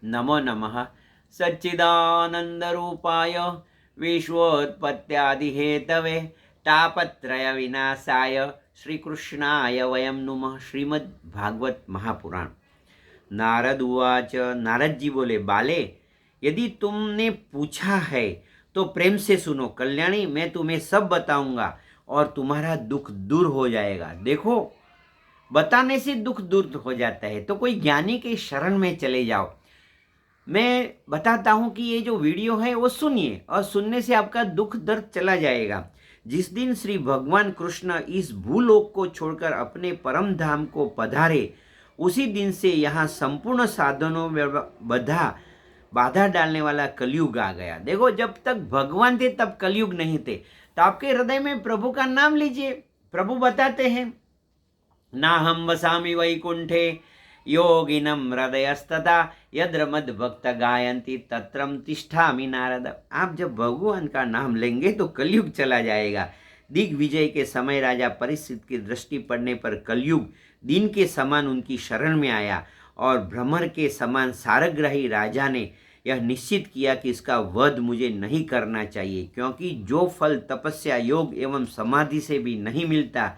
नमो नमः सच्चिदानन्दरूपाय विश्वोत्पत्त्यादिहेतवे तापत्रय विनाशाय श्रीकृष्णाय वयं नुमः। श्रीमद्भागवत महापुराण। नारद उवाच। नारद जी बोले, बाले यदि तुमने पूछा है तो प्रेम से सुनो कल्याणी, मैं तुम्हें सब बताऊंगा और तुम्हारा दुख दूर हो जाएगा। देखो, बताने से दुख दूर हो जाता है, तो कोई ज्ञानी के शरण में चले जाओ। मैं बताता हूं कि ये जो वीडियो है वो सुनिए और सुनने से आपका दुख दर्द चला जाएगा। जिस दिन श्री भगवान कृष्ण इस भूलोक को छोड़कर अपने परम धाम को पधारे, उसी दिन से यहाँ संपूर्ण साधनों में बाधा डालने वाला कलयुग आ गया। देखो, जब तक भगवान थे तब कलयुग नहीं थे। तो आपके हृदय में प्रभु का नाम लीजिए। प्रभु बताते हैं, ना हम वसामि वैकुंठे योगिनम हृदयस्तथा यद्र मद भक्त गायंती तत्रम तिष्ठामि नारद। आप जब भगवान का नाम लेंगे तो कलयुग चला जाएगा। दिग्विजय के समय राजा परीक्षित की दृष्टि पड़ने पर कलयुग दिन के समान उनकी शरण में आया और भ्रमर के समान सारग्राही राजा ने यह निश्चित किया कि इसका वध मुझे नहीं करना चाहिए, क्योंकि जो फल तपस्या, योग एवं समाधि से भी नहीं मिलता,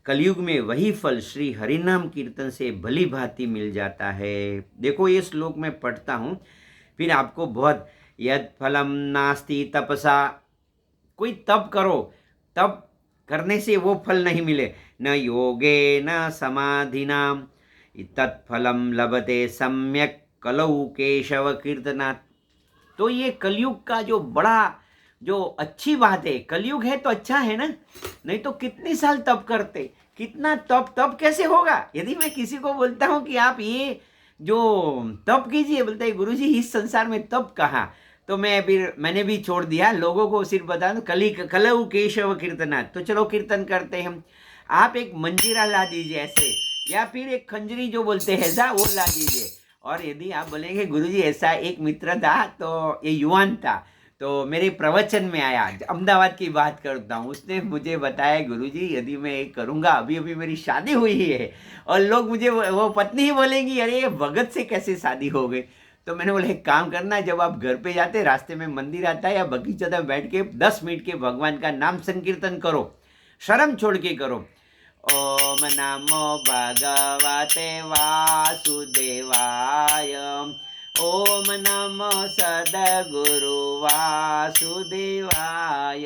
कलयुग में वही फल श्री हरिनाम कीर्तन से भली भांति मिल जाता है। देखो, ये श्लोक मैं पढ़ता हूँ, फिर आपको बहुत, यद फलम नास्ति तपसा, कोई तप करो, तप करने से वो फल नहीं मिले, न योगे न समाधिना तत्फलम लभते सम्यक कलौ केशव कीर्तनात्। तो ये कलयुग का जो बड़ा, जो अच्छी बात है, कलयुग है तो अच्छा है ना। नहीं तो कितने साल तप करते, कितना तप, तप कैसे होगा। यदि मैं किसी को बोलता हूँ कि आप ये जो तप कीजिए, बोलते हैं गुरुजी इस संसार में तप कहाँ, तो मैंने भी छोड़ दिया, लोगों को सिर्फ बता दो कलऊ केशव कीर्तना। तो चलो कीर्तन करते हैं हम। आप एक मंजीरा ला दीजिए ऐसे, या फिर एक खंजरी जो बोलते हैं ऐसा, वो ला दीजिए। और यदि आप बोलेंगे गुरुजी ऐसा, एक मित्र था, तो ये युवान था, तो मेरे प्रवचन में आया, अहमदाबाद की बात करता हूँ, उसने मुझे बताया गुरुजी यदि मैं एक करूँगा, अभी अभी मेरी शादी हुई ही है, और लोग मुझे, वो पत्नी ही बोलेंगी अरे ये भगत से कैसे शादी हो गई। तो मैंने बोला एक काम करना, जब आप घर पे जाते, रास्ते में मंदिर आता है या बगीचा में बैठ के 10 मिनट के भगवान का नाम संकीर्तन करो, शर्म छोड़ के करो। ओम नमो भगवते वासुदेवाय, ओम नमो सद्गुरु वासुदेवाय।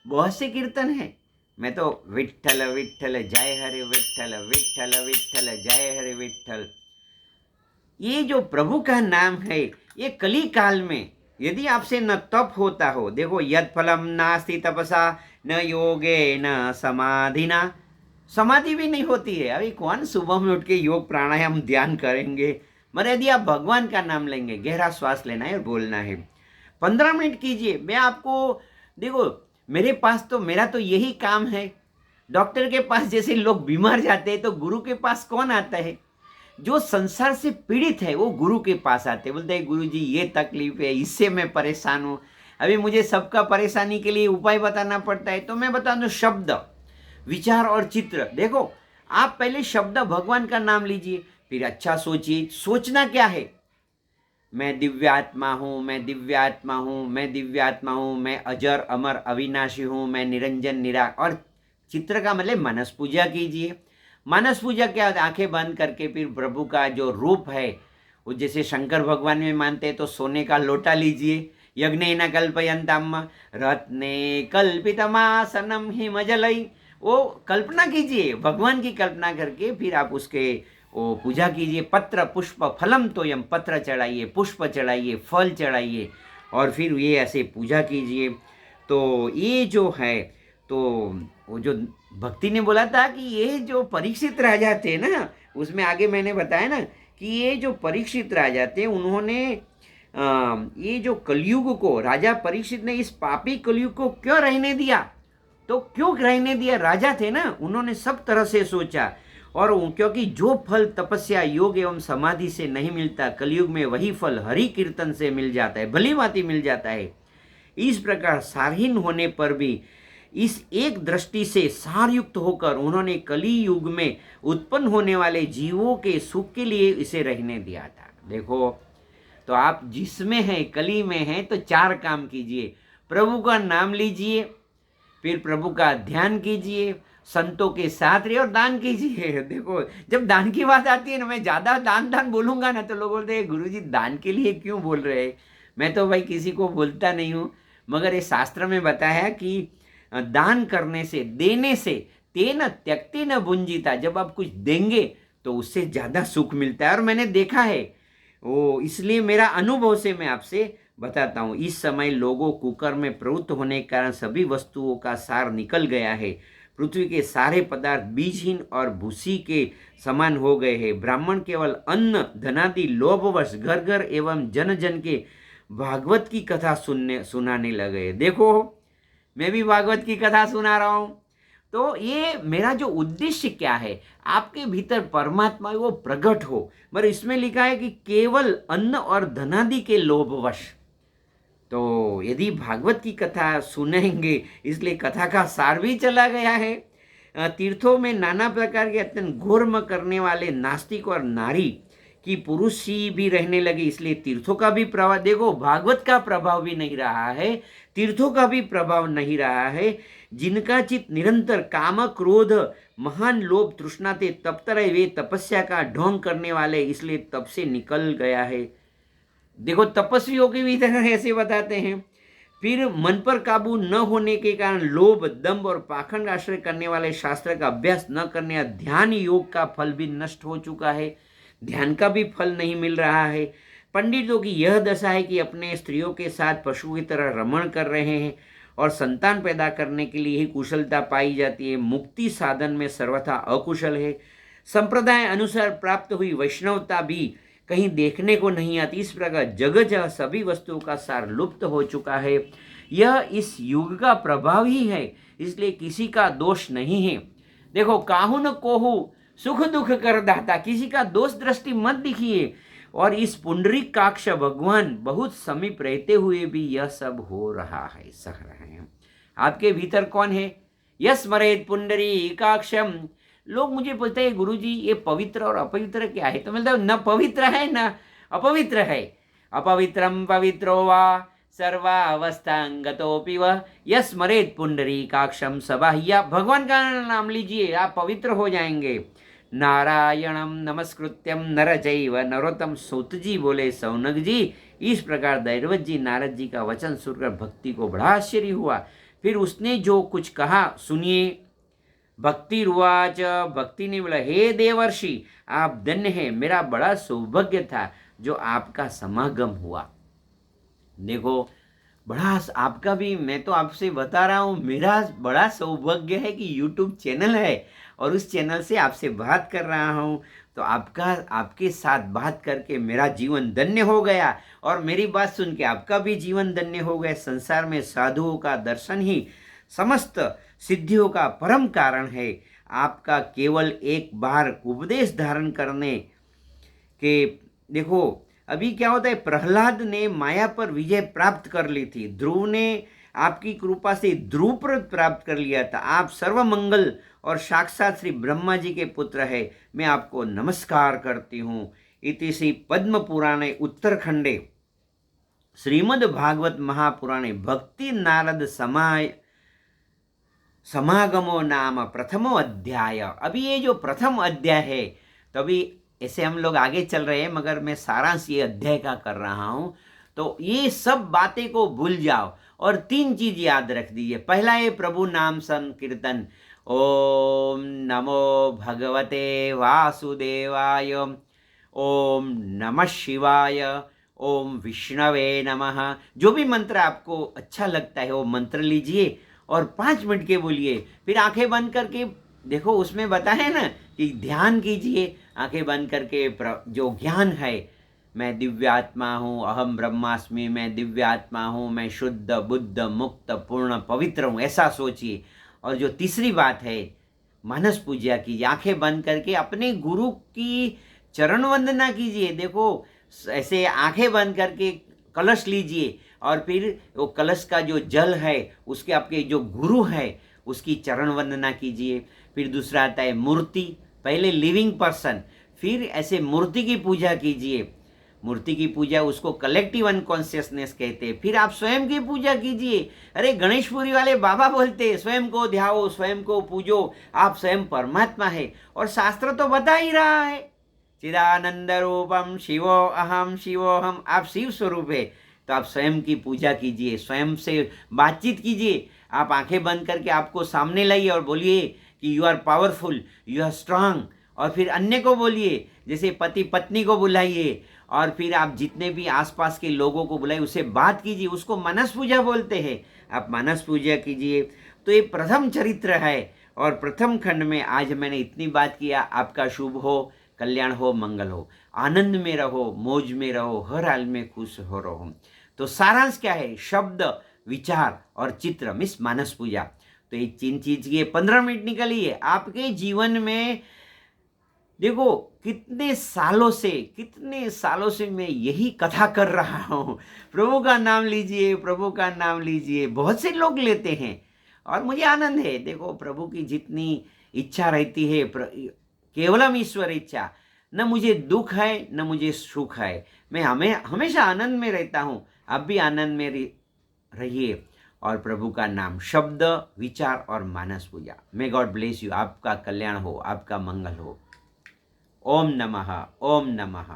बहुत से कीर्तन है। मैं तो विठ्ठल विठ्ठल जय हरे विठ्ठल, विठ्ठल विठ्ठल जय हरे विठ्ठल। ये जो प्रभु का नाम है, ये कली काल में यदि आपसे न तप होता हो, देखो, यद फलम नास्ति तपसा न योगे न समाधिना, समाधि भी नहीं होती है। अभी कौन सुबह में उठ के योग प्राणायाम ध्यान करेंगे। मगर यदि आप भगवान का नाम लेंगे, गहरा श्वास लेना है और बोलना है, 15 मिनट कीजिए। मैं आपको, देखो, मेरा तो यही काम है। डॉक्टर के पास जैसे लोग बीमार जाते हैं, तो गुरु के पास कौन आता है? जो संसार से पीड़ित है वो गुरु के पास आते, बोलते हैं गुरु जी ये तकलीफ है, इससे मैं परेशान हूँ, अभी मुझे सबका परेशानी के लिए उपाय बताना पड़ता है। तो मैं बता दूं, शब्द, विचार और चित्र। देखो, आप पहले शब्द भगवान का नाम लीजिए, फिर अच्छा सोचिए। सोचना क्या है? मैं दिव्यात्मा हूँ, मैं दिव्यात्मा हूँ, मैं दिव्यात्मा हूँ, मैं अजर अमर अविनाशी हूँ, मैं निरंजन और चित्र का मतलब मानस पूजा कीजिए। मानस पूजा क्या होता है? आंखें बंद करके फिर प्रभु का जो रूप है, वो जैसे शंकर भगवान में मानते हैं, तो सोने का लोटा लीजिए। यज्ञेन कल्पयन्ताम रत्ने कल्पितमासनम हिमजलई, वो कल्पना कीजिए, भगवान की कल्पना करके फिर आप उसके वो पूजा कीजिए। पत्र पुष्प फलम तोयम, पत्र चढ़ाइए, पुष्प चढ़ाइए, फल चढ़ाइए, और फिर ये ऐसे पूजा कीजिए। तो ये जो है, तो वो जो भक्ति ने बोला था कि ये जो परीक्षित राजा थे ना, उसमें आगे मैंने बताया ना कि ये जो परीक्षित राजा थे, उन्होंने ये जो कलयुग को, राजा परीक्षित ने इस पापी कलयुग को क्यों रहने दिया? तो क्यों रहने दिया? राजा थे ना, उन्होंने सब तरह से सोचा, और क्योंकि जो फल तपस्या, योग एवं समाधि से नहीं मिलता, कलयुग में वही फल हरि कीर्तन से मिल जाता है, भली भांति मिल जाता है। इस प्रकार सारहीन होने पर भी इस एक दृष्टि से सारयुक्त होकर उन्होंने कली युग में उत्पन्न होने वाले जीवों के सुख के लिए इसे रहने दिया था। देखो, तो आप जिसमें हैं, कली में हैं, तो 4 काम कीजिए। प्रभु का नाम लीजिए, फिर प्रभु का ध्यान कीजिए, संतों के साथ रहिए और दान कीजिए। देखो, जब दान की बात आती है ना, मैं ज़्यादा दान दान बोलूँगा ना तो लोग बोलते हैं गुरुजी दान के लिए क्यों बोल रहे हैं। मैं तो भाई किसी को बोलता नहीं हूँ, मगर ये शास्त्र में बताया है कि दान करने से, देने से, तेन त्यक्ति न भुंजिता, जब आप कुछ देंगे तो उससे ज़्यादा सुख मिलता है। और मैंने देखा है वो, इसलिए मेरा अनुभव से मैं आपसे बताता हूँ। इस समय लोगों कुकर में प्रवृत्त होने के कारण सभी वस्तुओं का सार निकल गया है। पृथ्वी के सारे पदार्थ बीजहीन और भूसी के समान हो गए हैं। ब्राह्मण केवल अन्न धनादि लोभवश घर घर एवं जन जन के भागवत की कथा सुनाने लगे। देखो, मैं भी भागवत की कथा सुना रहा हूँ। तो ये मेरा जो उद्देश्य क्या है, आपके भीतर परमात्मा वो प्रकट हो। मगर इसमें लिखा है कि केवल अन्न और धनादि के लोभवश। तो यदि भागवत की कथा सुनेंगे, इसलिए कथा का सार भी चला गया है। तीर्थों में नाना प्रकार के अत्यंत घोर्म करने वाले नास्तिक और नारी कि पुरुष ही भी रहने लगे, इसलिए तीर्थों का भी प्रभाव, देखो भागवत का प्रभाव भी नहीं रहा है, तीर्थों का भी प्रभाव नहीं रहा है। जिनका चित्त निरंतर काम क्रोध महान लोभ तृष्णा थे तप्त रहे, वे तपस्या का ढोंग करने वाले, इसलिए तप से निकल गया है। देखो, तपस्वियों के भी तरह ऐसे बताते हैं। फिर मन पर काबू न होने के कारण लोभ दंभ और पाखंड आश्रय करने वाले शास्त्र का अभ्यास न करने या ध्यान योग का फल भी नष्ट हो चुका है। ध्यान का भी फल नहीं मिल रहा है। पंडितों की यह दशा है कि अपने स्त्रियों के साथ पशु की तरह रमण कर रहे हैं और संतान पैदा करने के लिए ही कुशलता पाई जाती है। मुक्ति साधन में सर्वथा अकुशल है। संप्रदाय अनुसार प्राप्त हुई वैष्णवता भी कहीं देखने को नहीं आती। इस प्रकार जगत सभी वस्तुओं का सार लुप्त हो चुका है। यह इस युग का प्रभाव ही है, इसलिए किसी का दोष नहीं है। देखो, काहू न कोहू सुख दुख कर दाता, किसी का दोष दृष्टि मत दिखिए। और इस पुंडरीक काक्ष भगवान बहुत समीप रहते हुए भी यह सब हो रहा है, सह रहे हैं। आपके भीतर कौन है? यस स्मरेत पुंडरीकाक्षम। लोग मुझे पूछते हैं गुरुजी ये पवित्र और अपवित्र क्या है? तो मतलब न पवित्र है न अपवित्र है। अपवित्रम पवित्रो वा सर्वावस्थांगतोपि वह यस स्मरेत पुंडरीकाक्षम सबाह्या। भगवान का नाम लीजिए, आप पवित्र हो जाएंगे। नारायणम नमस्कृत्यम नर चैव नरोत्तम। सूत जी बोले, सौनक जी, इस प्रकार दैवत जी नारद जी का वचन सुनकर भक्ति को बड़ा आश्चर्य हुआ। फिर उसने जो कुछ कहा सुनिए। भक्ति रुवाच, भक्ति ने बोला, हे देवर्षि, आप धन्य हैं, मेरा बड़ा सौभाग्य था जो आपका समागम हुआ। देखो, बड़ा आपका भी, मैं तो आपसे बता रहा हूँ, मेरा बड़ा सौभाग्य है कि YouTube चैनल है और उस चैनल से आपसे बात कर रहा हूँ। तो आपके साथ बात करके मेरा जीवन धन्य हो गया और मेरी बात सुन के आपका भी जीवन धन्य हो गया। संसार में साधुओं का दर्शन ही समस्त सिद्धियों का परम कारण है। आपका केवल एक बार उपदेश धारण करने के, देखो अभी क्या होता है, प्रहलाद ने माया पर विजय प्राप्त कर ली थी, ध्रुव ने आपकी कृपा से ध्रुव प्राप्त कर लिया था। आप सर्वमंगल और साक्षात श्री ब्रह्मा जी के पुत्र है। मैं आपको नमस्कार करती हूँ। इति श्री पद्म पुराणे उत्तरखंडे श्रीमद् भागवत महापुराणे भक्ति नारद समागमो नाम प्रथमो अध्याय। अभी ये जो प्रथम अध्याय है, तो अभी ऐसे हम लोग आगे चल रहे हैं, मगर मैं सारांश ये अध्याय का कर रहा हूँ। तो ये सब बातें को भूल जाओ और 3 चीज याद रख दीजिए। पहला है प्रभु नाम संकीर्तन। ओम नमो भगवते वासुदेवाय, ओम नमः शिवाय, ओम विष्णवे नमः। जो भी मंत्र आपको अच्छा लगता है वो मंत्र लीजिए और 5 मिनट के बोलिए। फिर आंखें बंद करके देखो, उसमें बताया ना कि ध्यान कीजिए। आंखें बंद करके जो ज्ञान है, मैं दिव्यात्मा हूँ, अहम ब्रह्मास्मि, मैं दिव्यात्मा हूँ, मैं शुद्ध बुद्ध मुक्त पूर्ण पवित्र हूँ, ऐसा सोचिए। और जो तीसरी बात है, मानस पूजा कीजिए। आंखें बंद करके अपने गुरु की चरण वंदना कीजिए। देखो, ऐसे आंखें बंद करके कलश लीजिए और फिर वो कलश का जो जल है उसके आपके जो गुरु है उसकी चरण वंदना कीजिए। फिर दूसरा आता है मूर्ति, पहले लिविंग पर्सन, फिर ऐसे मूर्ति की पूजा कीजिए। मूर्ति की पूजा उसको कलेक्टिव अनकॉन्शियसनेस कहते हैं। फिर आप स्वयं की पूजा कीजिए। अरे गणेशपुरी वाले बाबा बोलते हैं स्वयं को ध्याओ, स्वयं को पूजो, आप स्वयं परमात्मा है। और शास्त्र तो बता ही रहा है, चिदानंद रूपम शिवो अहम शिवोहम, आप शिव स्वरूप है। तो आप स्वयं की पूजा कीजिए, स्वयं से बातचीत कीजिए। आप आंखें बंद करके आपको सामने लाइए और बोलिए कि you are powerful, you are strong. और फिर अन्य को बोलिए, जैसे पति पत्नी को बुलाइए, और फिर आप जितने भी आसपास के लोगों को बुलाइए, उससे बात कीजिए। उसको मानस पूजा बोलते हैं। आप मानस पूजा कीजिए। तो ये प्रथम चरित्र है और प्रथम खंड में आज मैंने इतनी बात किया। आपका शुभ हो, कल्याण हो, मंगल हो, आनंद में रहो, मौज में रहो, हर हाल में खुश हो रहो। तो सारांश क्या है? शब्द, विचार और चित्र मिस मानस पूजा। तो ये 3 चीज की 15 मिनट निकलिए आपके जीवन में। देखो कितने सालों से मैं यही कथा कर रहा हूँ। प्रभु का नाम लीजिए, प्रभु का नाम लीजिए। बहुत से लोग लेते हैं और मुझे आनंद है। देखो प्रभु की जितनी इच्छा रहती है, केवलम ईश्वर इच्छा, न मुझे दुख है न मुझे सुख है। मैं हमेशा आनंद में रहता हूँ। आप भी आनंद में रहिए और प्रभु का नाम, शब्द, विचार और मानस पूजा। May God bless you. आपका कल्याण हो, आपका मंगल हो। ओम नमः, ओम नमः।